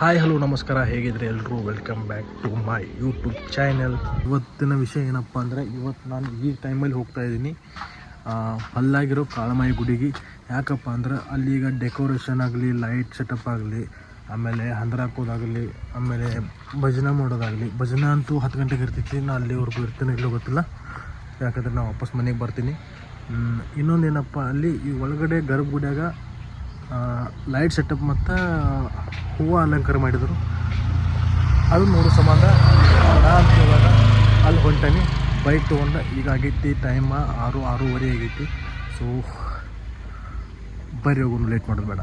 Hi hello ನಮಸ್ಕಾರ, ಹೇಗಿದ್ರೆ ಎಲ್ಲರೂ welcome back to my YouTube channel. ಇವತ್ತಿನ ವಿಷಯ ಏನಪ್ಪ ಅಂದರೆ, ಇವತ್ತು ನಾನು ಈ ಟೈಮಲ್ಲಿ ಹೋಗ್ತಾ ಇದ್ದೀನಿ ಅಲ್ಲಾಗಿರೋ ಕಾಳಮಾಯಿ ಗುಡಿಗೆ. ಯಾಕಪ್ಪ ಅಂದ್ರೆ ಅಲ್ಲಿಗ ಡೆಕೋರೇಷನ್ ಆಗಲಿ, ಲೈಟ್ ಸೆಟಪ್ ಆಗಲಿ, ಆಮೇಲೆ ಹಂದ್ರ ಹಾಕೋದಾಗಲಿ, ಆಮೇಲೆ ಭಜನೆ ಮಾಡೋದಾಗಲಿ. ಭಜನೆ ಅಂತೂ 10 ಗಂಟೆಗೆ ಇರ್ತೈತಿ. ನಾನು ಅಲ್ಲಿವರೆಗೂ ಇರ್ತೀನಿ ಇಲ್ಲೋ ಗೊತ್ತಿಲ್ಲ, ಯಾಕಂದರೆ ನಾನು ವಾಪಸ್ ಮನೆಗೆ ಬರ್ತೀನಿ. ಇನ್ನೊಂದೇನಪ್ಪ, ಅಲ್ಲಿ ಈ ಒಳಗಡೆ ಗರ್ಭಗುಡಿಯಾಗ ಲೈಟ್ ಸೆಟಪ್ ಮತ್ತು ಹೂವು ಅಲಂಕಾರ ಮಾಡಿದರು. ಅದು ನೋಡೋ ಸಂಬಂಧ ನಾನು ಇವಾಗ ಅಲ್ಲಿ ಹೊಂಟೀನಿ ಬೈಕ್ ತೊಗೊಂಡು. ಈಗ ಆಗೈತಿ ಟೈಮ್ 6:30 ಆಗೈತಿ. ಸೊ ಬರ್ರಿ ಹೋಗೋನು, ಲೇಟ್ ಮಾಡೋದು ಬೇಡ.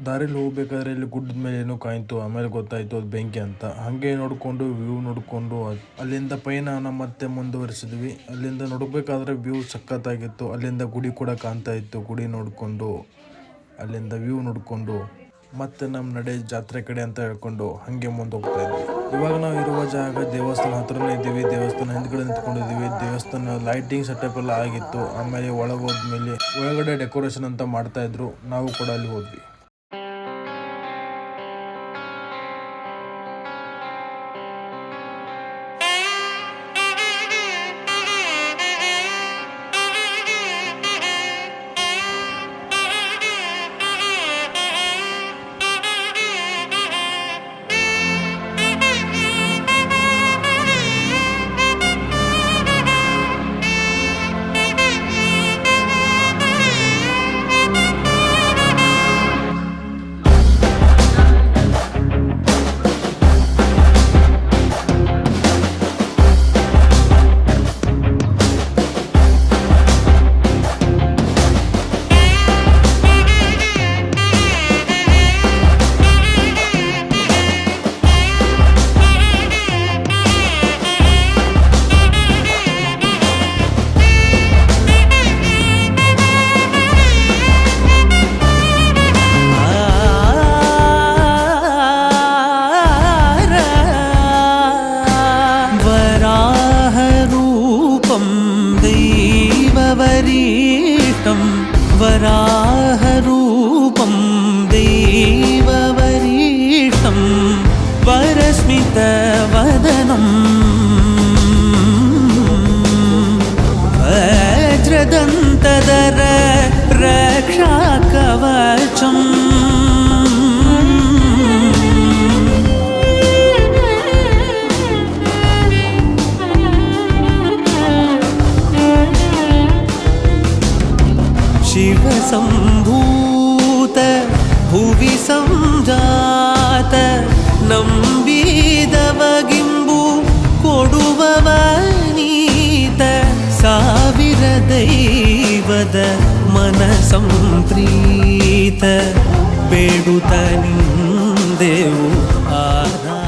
ದಾರಿಲಿ ಹೋಗ್ಬೇಕಾದ್ರೆ ಇಲ್ಲಿ ಗುಡ್ಡದ ಮೇಲೆ ಏನೋ ಕಾಯ್ತು, ಆಮೇಲೆ ಗೊತ್ತಾಯಿತು ಅದು ಬೆಂಕಿ ಅಂತ. ಹಾಗೆ ನೋಡಿಕೊಂಡು ವ್ಯೂ ನೋಡಿಕೊಂಡು ಅಲ್ಲಿಂದ ಪಯಣ ಮತ್ತೆ ಮುಂದುವರಿಸಿದ್ವಿ. ಅಲ್ಲಿಂದ ನೋಡಬೇಕಾದ್ರೆ ವ್ಯೂ ಸಖತ್ತಾಗಿತ್ತು. ಅಲ್ಲಿಂದ ಗುಡಿ ಕೂಡ ಕಾಣ್ತಾ ಇತ್ತು. ಗುಡಿ ನೋಡಿಕೊಂಡು ಅಲ್ಲಿಂದ ವ್ಯೂ ನೋಡಿಕೊಂಡು ಮತ್ತೆ ನಮ್ಮ ನಡೆ ಜಾತ್ರೆ ಕಡೆ ಅಂತ ಹೇಳ್ಕೊಂಡು ಹಾಗೆ ಮುಂದೆ ಹೋಗ್ತಾ ಇದ್ವಿ. ಇವಾಗ ನಾವು ಇರುವ ಜಾಗ ದೇವಸ್ಥಾನ ಹತ್ರನೇ ಇದ್ದೀವಿ. ದೇವಸ್ಥಾನ ಹಿಂದ್ಗಡೆ ನಿಂತ್ಕೊಂಡಿದ್ದೀವಿ. ದೇವಸ್ಥಾನ ಲೈಟಿಂಗ್ ಸೆಟಪ್ ಎಲ್ಲ ಆಗಿತ್ತು. ಆಮೇಲೆ ಒಳಗೆ ಹೋದ್ಮೇಲೆ ಒಳಗಡೆ ಡೆಕೋರೇಷನ್ ಅಂತ ಮಾಡ್ತಾಯಿದ್ರು. ನಾವು ಕೂಡ ಅಲ್ಲಿ ಹೋದ್ವಿ. वराहरूपं देववरीष्टं वरस्मितवदनं वज्रदन्तधर रक्षाकवचम् शिवसम्भूत भुवि संजात ನಂಬಿದವಗಿಂಬು ಕೊಡುವವನೀತ ಸಾವಿರ ದೈವದ ಮನ ಸಂಪ್ರೀತ ಬೇಡುತ್ತ ನಿಂದೆವು ಆರಾ